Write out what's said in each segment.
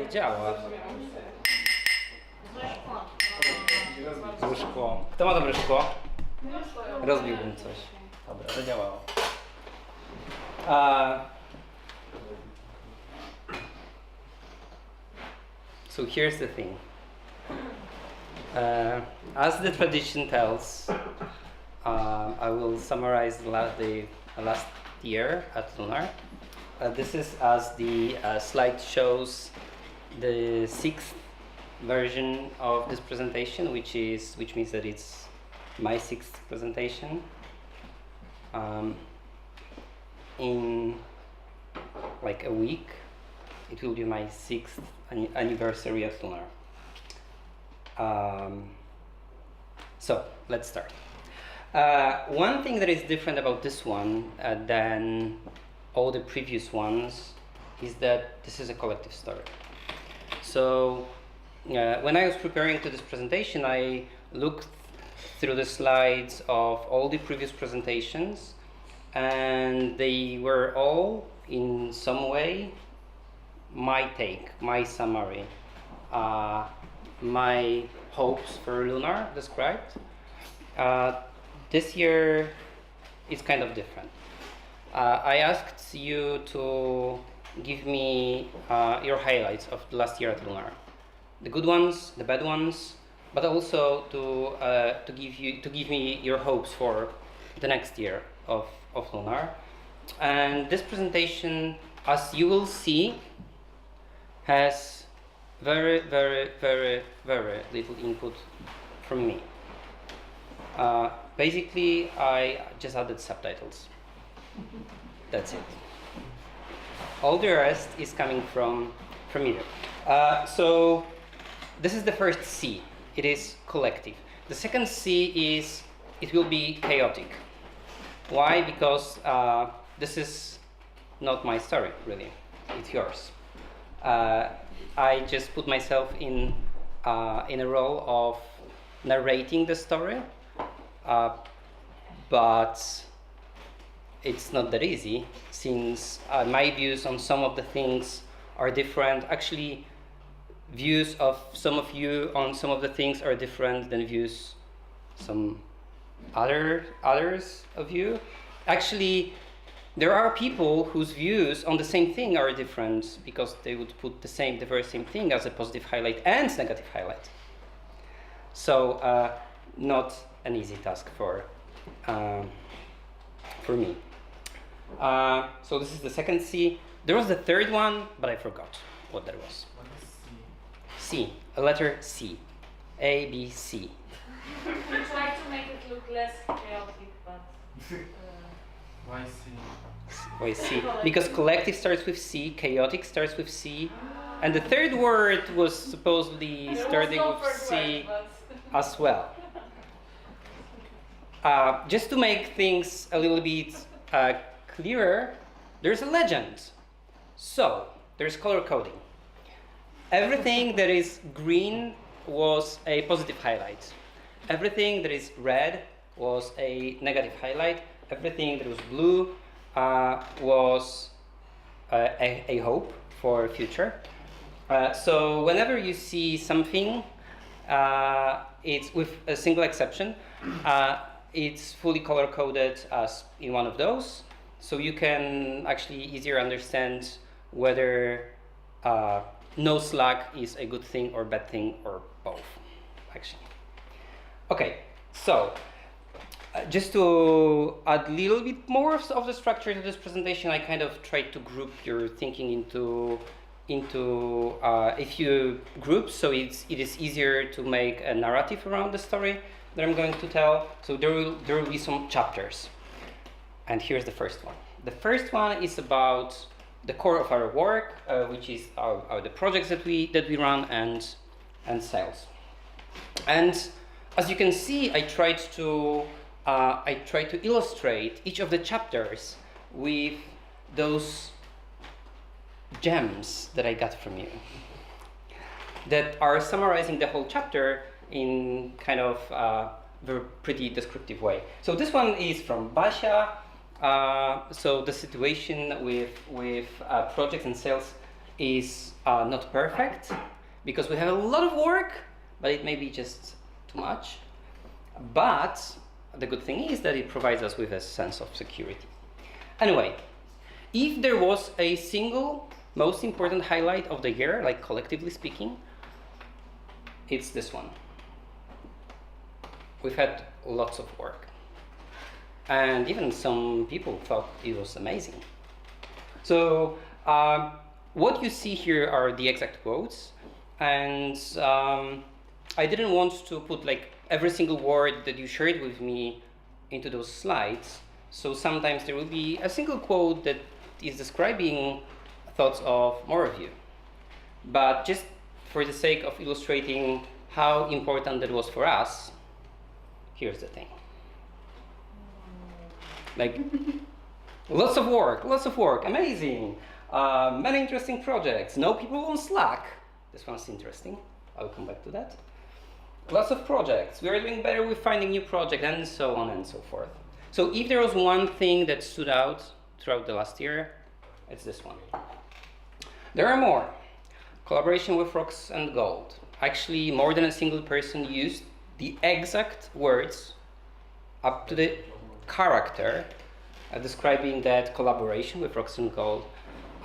to działa. Złe szkło. Kto ma dobre szkło? Rozbiłbym coś. Dobra, zadziałało. So here's the thing. As the tradition tells, I will summarize the last year at Lunar. This is as the slide shows the 6th version of this presentation, which means that it's my 6th presentation. In like a week, it will be my 6th anniversary at Lunar. So let's start. One thing that is different about this one than all the previous ones is that this is a collective story. So when I was preparing to this presentation, I looked through the slides of all the previous presentations, and they were all in some way my take, my summary, my hopes for Lunar described. This year is kind of different. I asked you to give me your highlights of the last year at Lunar, the good ones, the bad ones, but also to give me your hopes for the next year of Lunar. And this presentation, as you will see, has very, very, very, very little input from me. Basically, I just added subtitles. That's it. All the rest is coming from you. So this is the first C. It is collective. The second C is it will be chaotic. Why? Because this is not my story, really. It's yours. I just put myself in a role of narrating the story, but it's not that easy, since my views on some of the things are different. Actually, views of some of you on some of the things are different than views some others of you. Actually, there are people whose views on the same thing are different, because they would put the very same thing as a positive highlight and negative highlight. So not an easy task for me. So this is the second C. There was the third one, but I forgot what that was. What is C, a letter C. A, B, C. We try to make it look less chaotic, but... Why C? Why C? Because collective starts with C, chaotic starts with C, and the third word was supposedly starting with C as well. Just to make things a little bit clearer, there's a legend. So, there's color coding. Everything that is green was a positive highlight. Everything that is red was a negative highlight. Everything that was blue was a hope for future. So whenever you see something, it's with a single exception, it's fully color coded as in one of those. So you can actually easier understand whether no slack is a good thing or bad thing or both, actually. Okay, so just to add a little bit more of the structure to this presentation, I kind of tried to group your thinking into a few groups, so it is easier to make a narrative around the story that I'm going to tell. So there will be some chapters, and here's the first one. The first one is about the core of our work, which is the projects that we run and sales. And as you can see, I tried to illustrate each of the chapters with those gems that I got from you, that are summarizing the whole chapter in kind of very pretty descriptive way. So this one is from Basia. So the situation with projects and sales is not perfect because we have a lot of work, but it may be just too much. But the good thing is that it provides us with a sense of security. Anyway, if there was a single most important highlight of the year, like collectively speaking, it's this one. We've had lots of work. And even some people thought it was amazing. So what you see here are the exact quotes. And I didn't want to put like every single word that you shared with me into those slides. So sometimes there will be a single quote that is describing thoughts of more of you. But just for the sake of illustrating how important that was for us, here's the thing. Like, lots of work, amazing. Many interesting projects, no people on Slack. This one's interesting, I'll come back to that. Lots of projects, we are doing better with finding new projects, and so on and so forth. So if there was one thing that stood out throughout the last year, it's this one. There are more. Collaboration with rocks and gold. Actually, more than a single person used the exact words up to the character describing that collaboration with rocks and gold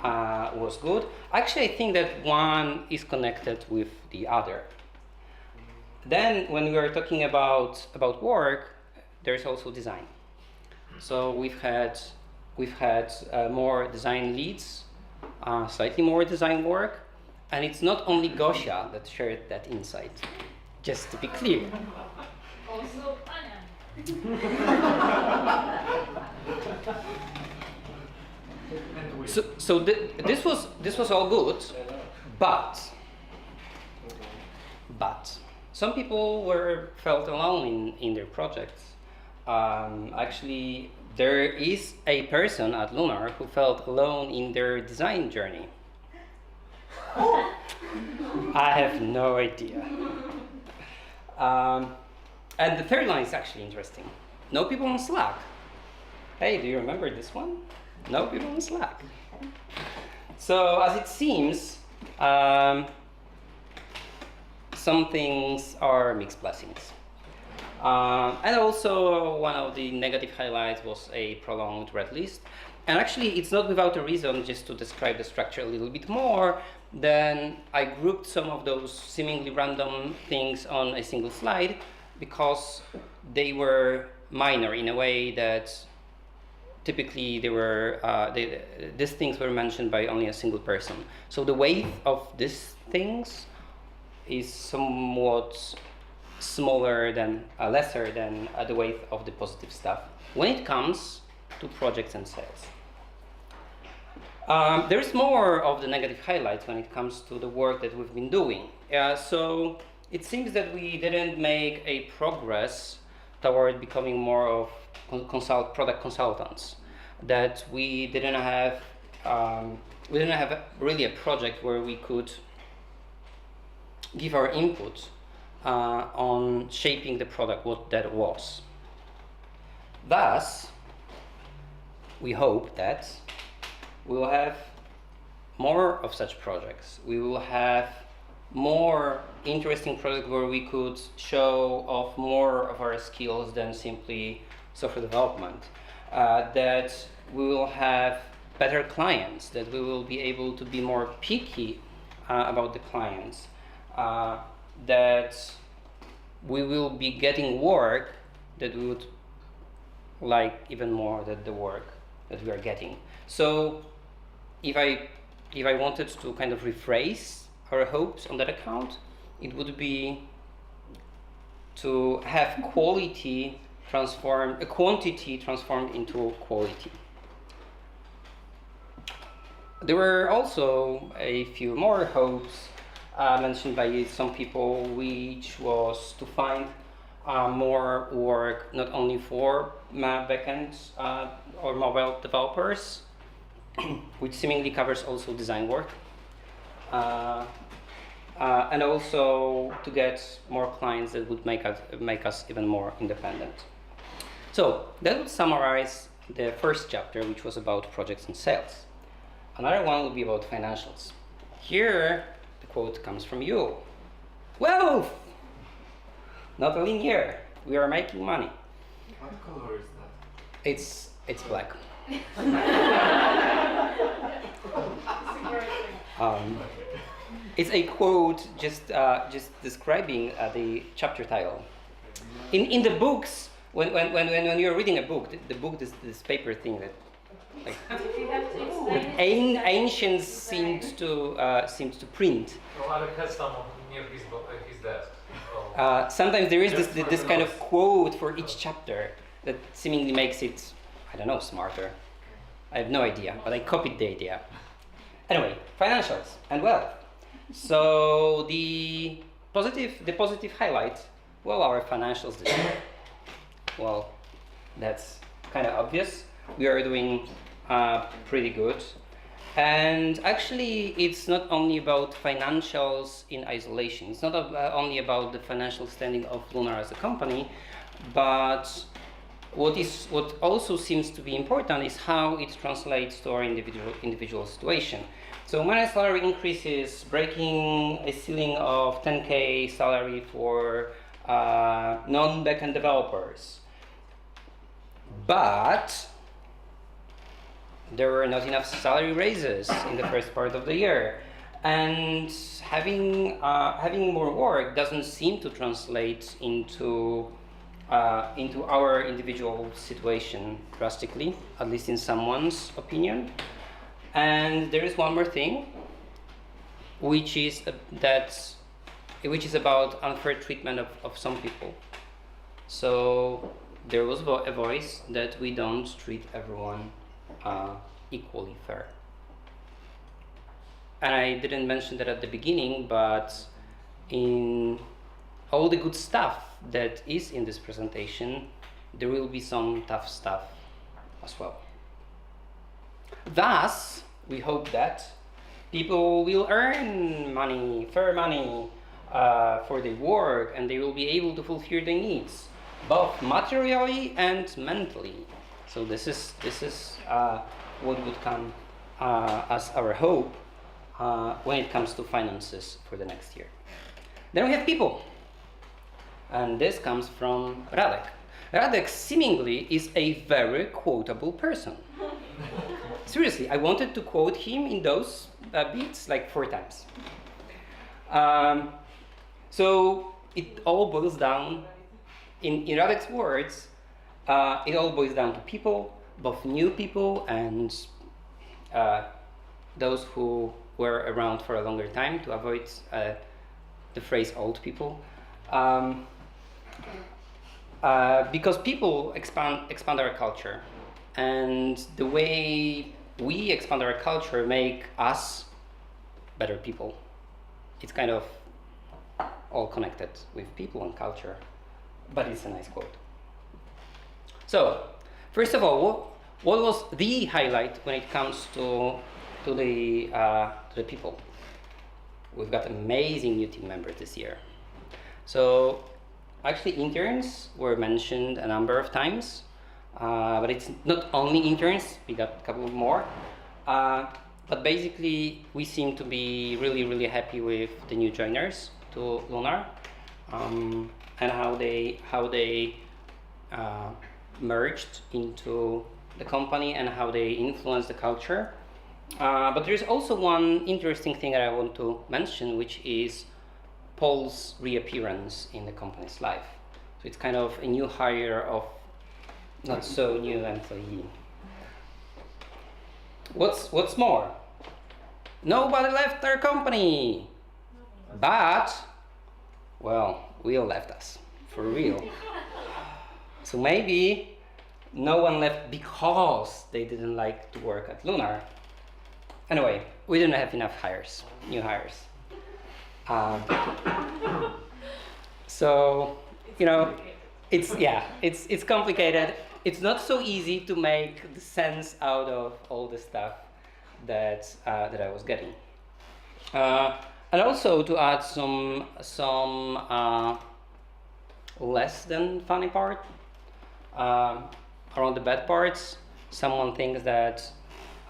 was good. Actually, I think that one is connected with the other. Then, when we are talking about work, there's also design. So we've had more design leads, slightly more design work, and it's not only Gosia that shared that insight. Just to be clear. Also, Anya. This was all good, but some people felt alone in their projects. Actually, there is a person at Lunar who felt alone in their design journey. I have no idea. And the third line is actually interesting. No people on Slack. Hey, do you remember this one? No people on Slack. So as it seems, some things are mixed blessings. And also one of the negative highlights was a prolonged red list. And actually it's not without a reason. Just to describe the structure a little bit more, then I grouped some of those seemingly random things on a single slide because they were minor in a way that typically these things were mentioned by only a single person. So the weight of these things is somewhat smaller than, lesser than the weight of the positive stuff when it comes to projects and sales. There's more of the negative highlights when it comes to the work that we've been doing. So it seems that we didn't make a progress toward becoming more of product consultants. That we didn't have really a project where we could give our input on shaping the product, what that was. Thus, we hope that we will have more of such projects. We will have more interesting projects where we could show off more of our skills than simply software development. That we will have better clients, that we will be able to be more picky about the clients, that we will be getting work that we would like even more than the work that we are getting. So if I wanted to kind of rephrase our hopes on that account, it would be to have quantity transformed into quality. There were also a few more hopes mentioned by some people, which was to find more work not only for backend or mobile developers, which seemingly covers also design work, and also to get more clients that would make us even more independent. So that would summarize the first chapter, which was about projects and sales. Another one would be about financials. here the quote comes from you. Wealth! Not a linear. We are making money. What color is that? It's black. It's a quote just describing the chapter title. In the books, when you're reading a book, the book is this paper thing that like If you have to explain it, ancients seemed to print. No, Alec has some near his desk. So. Sometimes there is Just for this the kind of notes. quote for each chapter that seemingly makes it, I don't know, smarter. I have no idea, but I copied the idea. Anyway, financials and wealth. So the positive highlight, well, our financials this year. Well, that's kind of obvious. We are doing pretty good. And actually, it's not only about financials in isolation. It's not only about the financial standing of Lunar as a company, but what also seems to be important is how it translates to our individual situation. So my salary increases, breaking a ceiling of 10K salary for non-backend developers. But there were not enough salary raises in the first part of the year, and having more work doesn't seem to translate into our individual situation drastically, at least in someone's opinion. And there is one more thing, which is about unfair treatment of some people. So there was a voice that we don't treat everyone equally fair. And I didn't mention that at the beginning, but in all the good stuff that is in this presentation, there will be some tough stuff as well. Thus, we hope that people will earn money, fair money, for their work, and they will be able to fulfill their needs, both materially and mentally. So this is what would come as our hope when it comes to finances for the next year. Then we have people, and this comes from Radek. Radek seemingly is a very quotable person. Seriously, I wanted to quote him in those beats like 4 times. So it all boils down, in Radek's words, it all boils down to people, both new people and those who were around for a longer time, to avoid the phrase old people. Because people expand our culture, and the way we expand our culture make us better people. It's kind of all connected with people and culture, but it's a nice quote. So, first of all, what was the highlight when it comes to the people? We've got amazing new team members this year. So, actually, interns were mentioned a number of times, but it's not only interns. We got a couple more. But basically, we seem to be really, really happy with the new joiners to Lunar, and how they merged into the company and how they influence the culture. But there's also one interesting thing that I want to mention, which is Paul's reappearance in the company's life. So it's kind of a new hire of not so new employee. What's more? Nobody left our company, but, well, Will left us, for real. So maybe no one left because they didn't like to work at Lunar. Anyway, we didn't have enough new hires. So, it's complicated. It's not so easy to make the sense out of all the stuff that I was getting. And also to add some less than funny part, around the bad parts, someone thinks that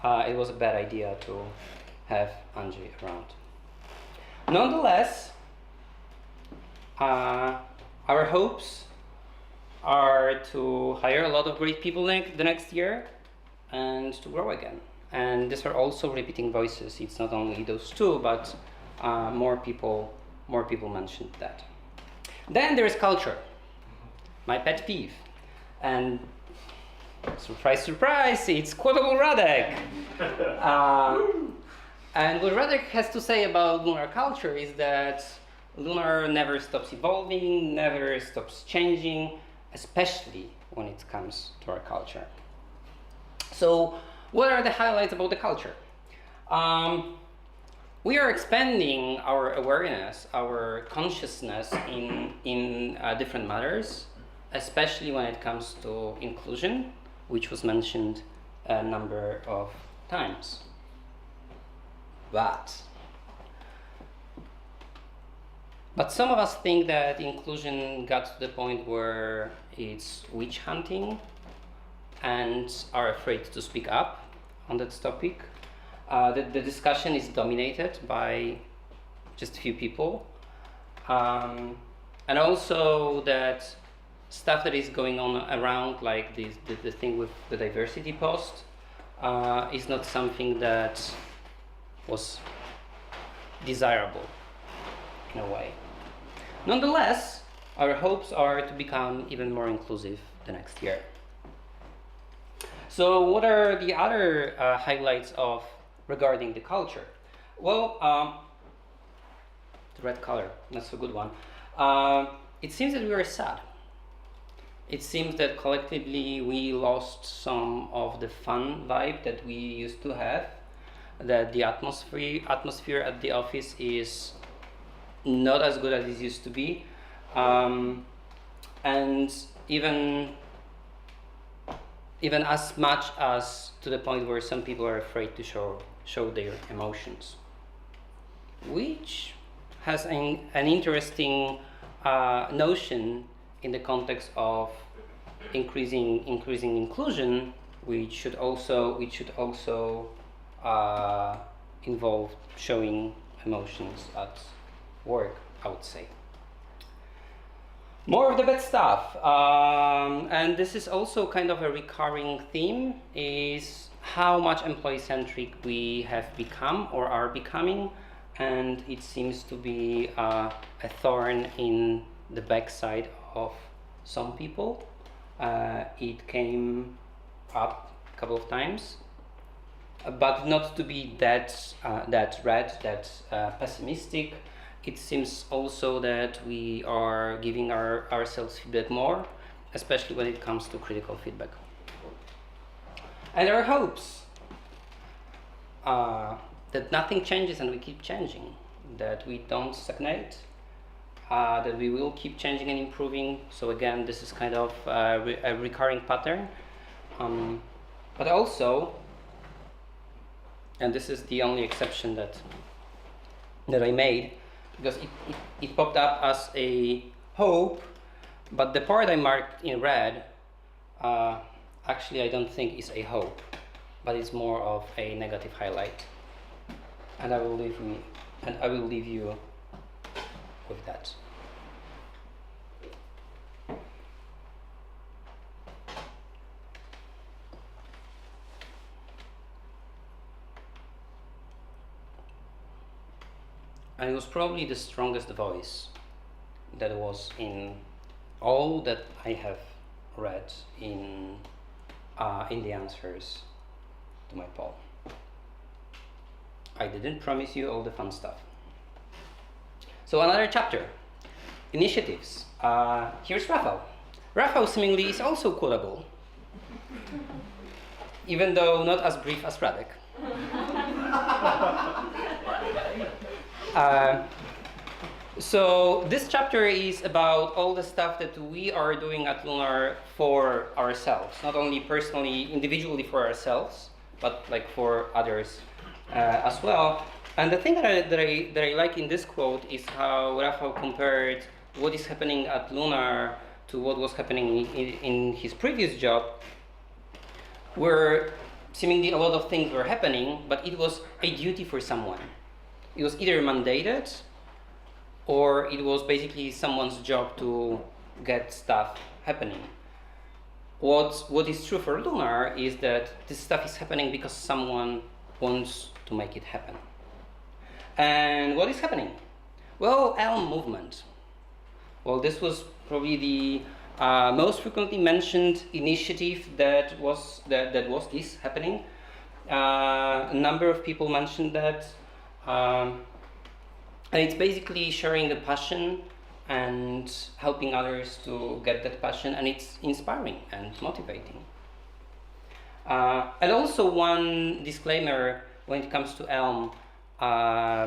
it was a bad idea to have Angie around. Nonetheless, our hopes are to hire a lot of great people the next year and to grow again. And these are also repeating voices. It's not only those two, but more people mentioned that. Then there is culture, my pet peeve. And surprise, surprise, it's quotable Radek. And what Radek has to say about lunar culture is that lunar never stops evolving, never stops changing, especially when it comes to our culture. So, what are the highlights about the culture? We are expanding our awareness, our consciousness in different matters, especially when it comes to inclusion, which was mentioned a number of times. But some of us think that inclusion got to the point where it's witch hunting and are afraid to speak up on that topic. The discussion is dominated by just a few people. And also that stuff that is going on around, like the thing with the diversity post, is not something that was desirable in a way. Nonetheless, our hopes are to become even more inclusive the next year. So what are the other highlights regarding the culture? Well, the red color, that's a good one. It seems that we are sad. It seems that collectively we lost some of the fun vibe that we used to have, that the atmosphere at the office is not as good as it used to be, and even as much as to the point where some people are afraid to show their emotions, which has an interesting notion in the context of increasing inclusion, which should also involve showing emotions at work, I would say. More of the bad stuff, and this is also kind of a recurring theme, is how much employee-centric we have become or are becoming, and it seems to be a thorn in the backside of some people. It came up a couple of times, but not to be that red, that pessimistic. It seems also that we are giving ourselves feedback more, especially when it comes to critical feedback. And our hopes that nothing changes and we keep changing, that we don't stagnate, that we will keep changing and improving. So again, this is kind of a recurring pattern. But also, and this is the only exception that I made, because it popped up as a hope, but the part I marked in red, actually I don't think is a hope, but it's more of a negative highlight. And I will leave you with that. And it was probably the strongest voice that was in all that I have read in the answers to my poll. I didn't promise you all the fun stuff. So another chapter, initiatives. Here's Rafał. Rafał seemingly is also quotable, even though not as brief as Radek. So this chapter is about all the stuff that we are doing at Lunar for ourselves, not only personally, individually for ourselves, but like for others as well. And the thing that I like in this quote is how Rafał compared what is happening at Lunar to what was happening in his previous job, where seemingly a lot of things were happening, but it was a duty for someone. It was either mandated or it was basically someone's job to get stuff happening. What is true for Lunar is that this stuff is happening because someone wants to make it happen. And what is happening? Well, Elm movement. Well, this was probably the most frequently mentioned initiative that was this happening. A number of people mentioned that, and it's basically sharing a passion and helping others to get that passion, and it's inspiring and motivating. And also one disclaimer when it comes to Elm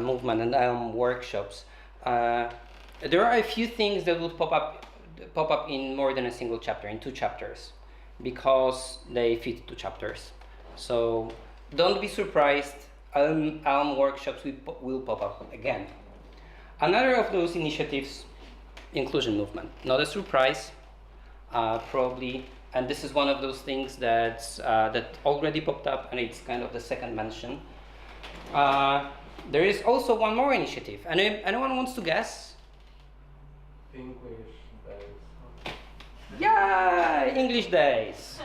movement and Elm workshops. There are a few things that would pop up in more than a single chapter, in 2 chapters, because they fit 2 chapters. So don't be surprised, Elm workshops will pop up again. Another of those initiatives, inclusion movement. Not a surprise, probably, and this is one of those things that already popped up, and it's kind of the second mention. There is also one more initiative. Anyone wants to guess? English days. Yeah, English days.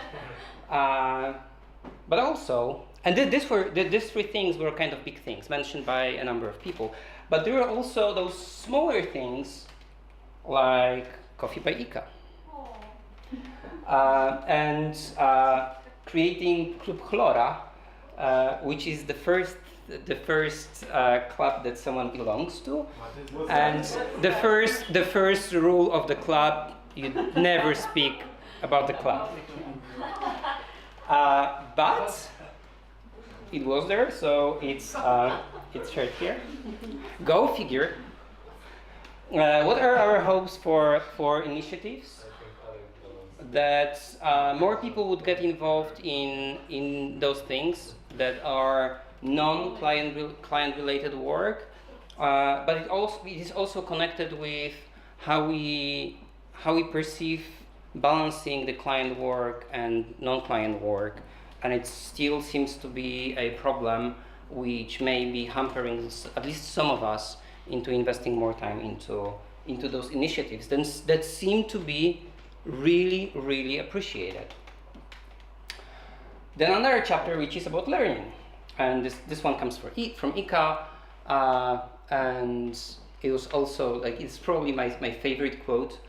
But also, and these 3 things were kind of big things mentioned by a number of people. But there were also those smaller things like Coffee by Ika. And creating Klub Chlora, which is the first club that someone belongs to, and the first rule of the club: you never speak about the club. But it was there, so it's shared here. Go figure. What are our hopes for initiatives? That more people would get involved in those things that are non-client related work, but it is also connected with how we perceive balancing the client work and non-client work, and it still seems to be a problem which may be hampering at least some of us into investing more time into those initiatives that seem to be really, really appreciated. Then another chapter which is about learning, and this one comes from Ika, and it was also it's probably my favorite quote.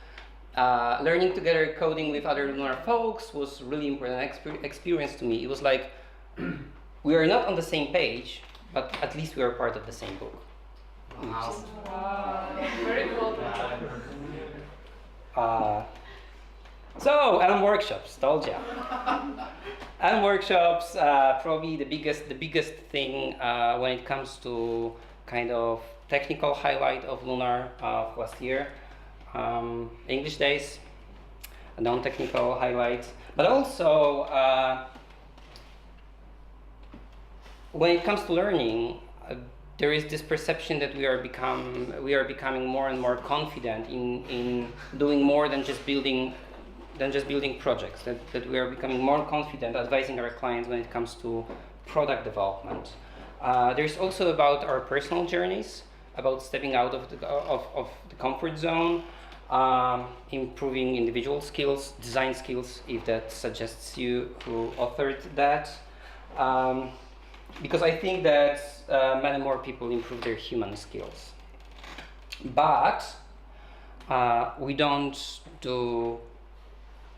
Learning together coding with other Lunar folks was really important experience to me. It was like we are not on the same page, but at least we are part of the same book. Wow, very cool. So Elm workshops, told ya. Elm workshops, probably the biggest thing when it comes to kind of technical highlight of Lunar of last year. English days, non-technical highlights, but also when it comes to learning, there is this perception that we are becoming more and more confident in doing more than just building projects. That we are becoming more confident advising our clients when it comes to product development. There's also about our personal journeys, about stepping out of the comfort zone, improving individual skills, design skills, if that suggests you who authored that. Because I think that many more people improve their human skills. But we don't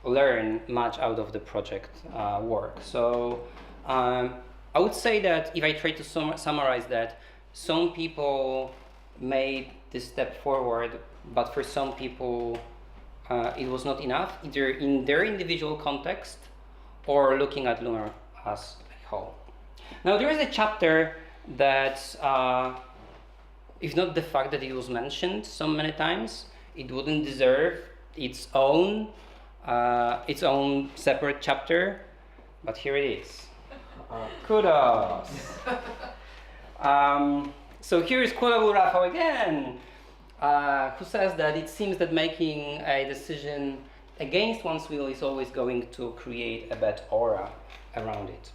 learn much out of the project work. So I would say that if I try to summarize that, some people made this step forward, but for some people it was not enough, either in their individual context or looking at Lunar as a whole. Now there is a chapter that, if not the fact that it was mentioned so many times, it wouldn't deserve its own separate chapter, but here it is. Kudos. So here is Kudo Rafał again, who says that it seems that making a decision against one's will is always going to create a bad aura around it.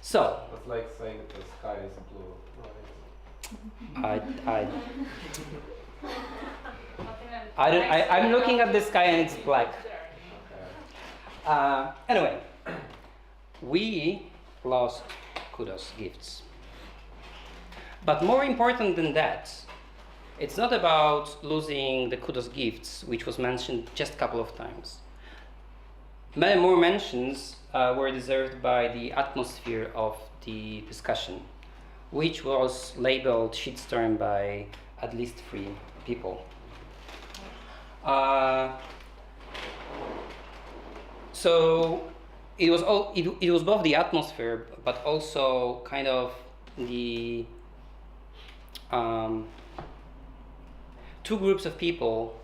So It's like saying the sky is blue, right? I'm looking at the sky and it's black. Anyway, we lost kudos gifts. But more important than that, it's not about losing the kudos gifts, which was mentioned just a couple of times. Many more mentions were deserved by the atmosphere of the discussion, which was labeled shitstorm by at least 3 people. So it was both the atmosphere, but also kind of the 2 groups of people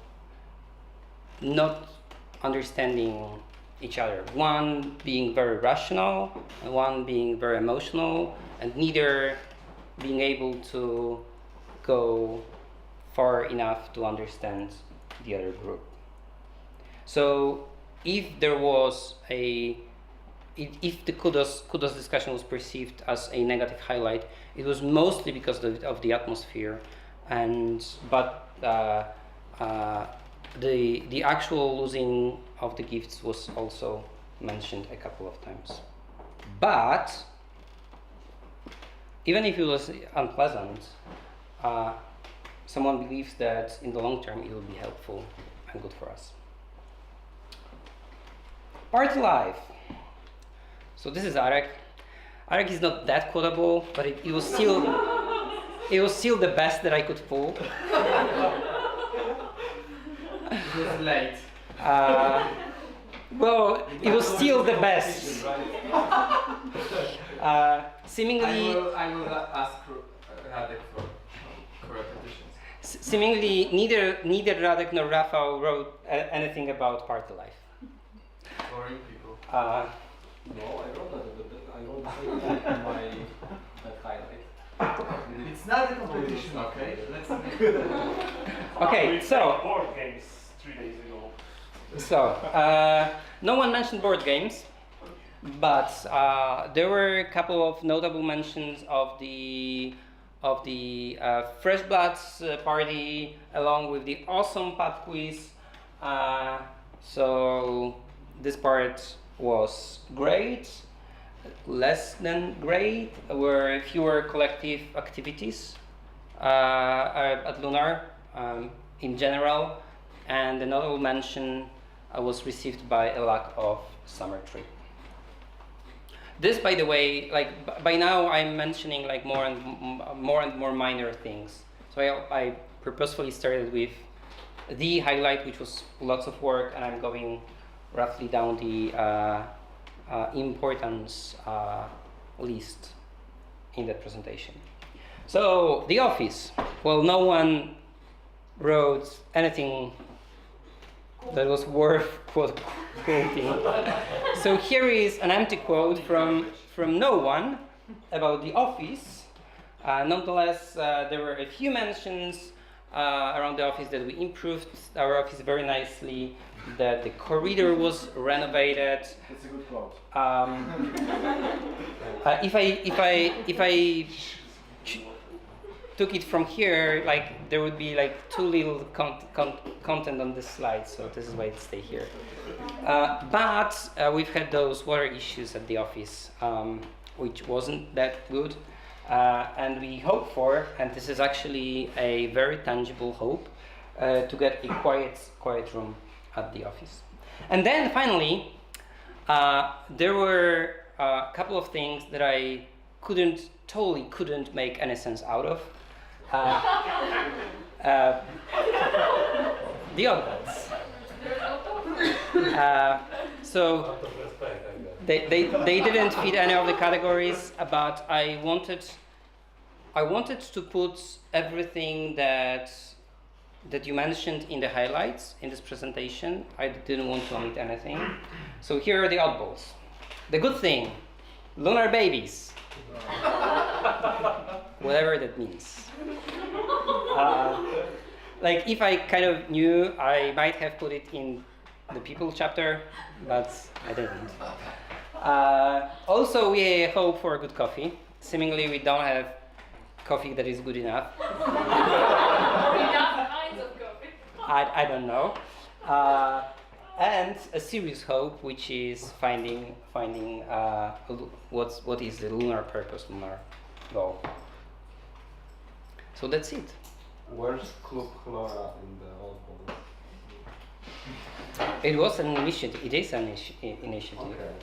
not understanding each other. One being very rational, and one being very emotional, and neither being able to go far enough to understand the other group. So if there was if the kudos discussion was perceived as a negative highlight, it was mostly because of the atmosphere, but the actual losing of the gifts was also mentioned a couple of times. But even if it was unpleasant, someone believes that in the long term it will be helpful and good for us. Party life. So this is Arek. Arek is not that quotable, but it was still the best that I could pull. It was late. Well, it was still the best. Seemingly, I will ask Radek for correct additions. Seemingly, neither Radek nor Rafał wrote anything about party life. Boring people. No, I wrote that. I wrote that in my highlight. It's not a competition, okay? Let's Okay, so board games 3 days ago. So, no one mentioned board games, but there were a couple of notable mentions of the Fresh Bloods party, along with the awesome pub quiz. So this part was great. Less than great were fewer collective activities at Lunar in general, and the notable mention was received by a lack of summer trip. This, by the way, like by now I'm mentioning like more and more minor things. So I purposefully started with the highlight, which was lots of work, and I'm going roughly down the importance list in that presentation. So the office. Well, no one wrote anything that was worth quoting. So here is an empty quote from no one about the office. Nonetheless, there were a few mentions around the office that we improved our office very nicely, that the corridor was renovated. That's a good quote. If I took it from here, like there would be like too little content on this slide, so this is why it stay here. But we've had those water issues at the office, which wasn't that good, and we hope for, and this is actually a very tangible hope, to get a quiet room at the office. And then finally, there were a couple of things that I totally couldn't make any sense out of. The oddballs. So they didn't fit any of the categories, but I wanted to put everything that you mentioned in the highlights in this presentation. I didn't want to omit anything. So here are the oddballs. The good thing, lunar babies. Whatever that means. Like if I kind of knew, I might have put it in the people chapter, but I didn't. Also, we hope for good coffee. Seemingly, we don't have coffee that is good enough. I don't know. And a serious hope, which is finding what is the lunar purpose, lunar goal. So that's it. Where's Club Chlora in the old Poland? It was an initiative. It is an initiative. Okay.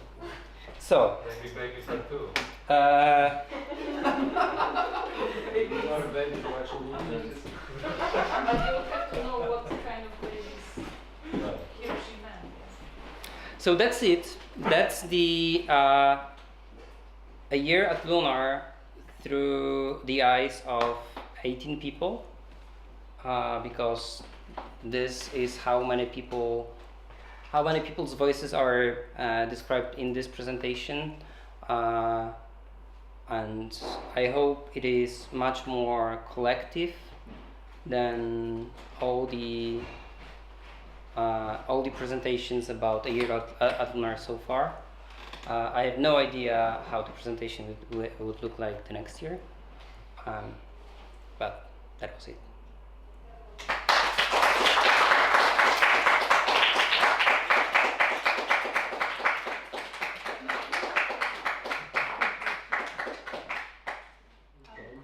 So. Maybe babies are too. Ignore baby watching movies. But you have to know what kind of babies Right. he or she meant. So that's it. That's the a year at Lunar through the eyes of 18 people, because this is how many people's voices are described in this presentation, and I hope it is much more collective than all the presentations about a year at Lunar so far. I have no idea how the presentation would look like the next year, but that was it.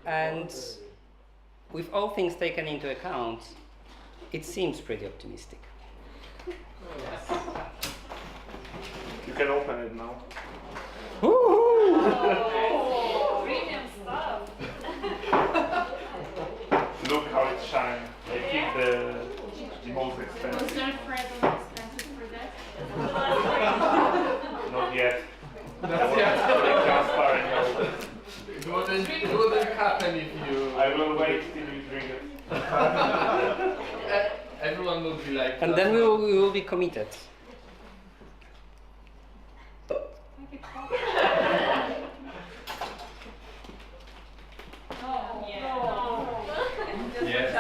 And with all things taken into account, it seems pretty optimistic. You can open it now. Oh, premium stuff. Look how it shines. I think the most Was expensive. there Fred expensive for that? Not yet. That's Transparent. It wouldn't happen if you. I will wait till you drink it. Everyone would be like. And then we will be committed. No. Yeah. Yes.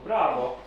Bravo!